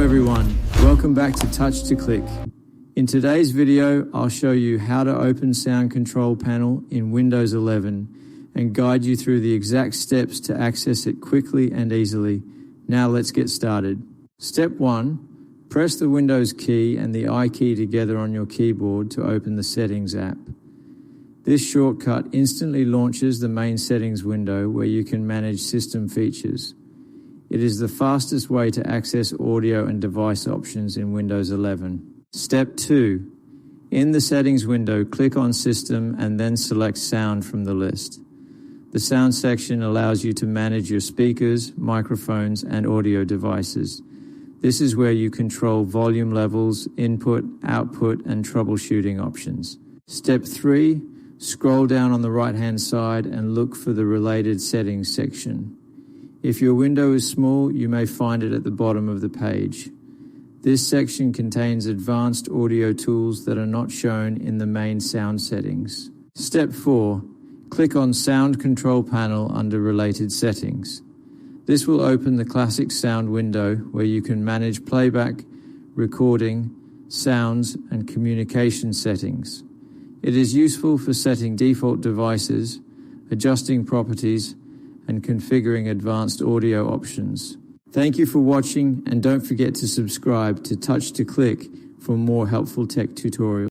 everyone, welcome back to Touch to Click. In today's video, I'll show you how to open Sound Control Panel in Windows 11 and guide you through the exact steps to access it quickly and easily. Now let's get started. Step 1, press the Windows key and the I key together on your keyboard to open the Settings app. This shortcut instantly launches the main settings window where you can manage system features. It is the fastest way to access audio and device options in Windows 11. Step 2. In the settings window, click on System and then select Sound from the list. The Sound section allows you to manage your speakers, microphones, and audio devices. This is where you control volume levels, input, output, and troubleshooting options. Step 3. Scroll down on the right-hand side and look for the related settings section. If your window is small, you may find it at the bottom of the page. This section contains advanced audio tools that are not shown in the main sound settings. Step 4. Click on Sound Control Panel under Related Settings. This will open the classic sound window where you can manage playback, recording, sounds, and communication settings. It is useful for setting default devices, adjusting properties, and configuring advanced audio options. Thank you for watching, and don't forget to subscribe to Touch to Click for more helpful tech tutorials.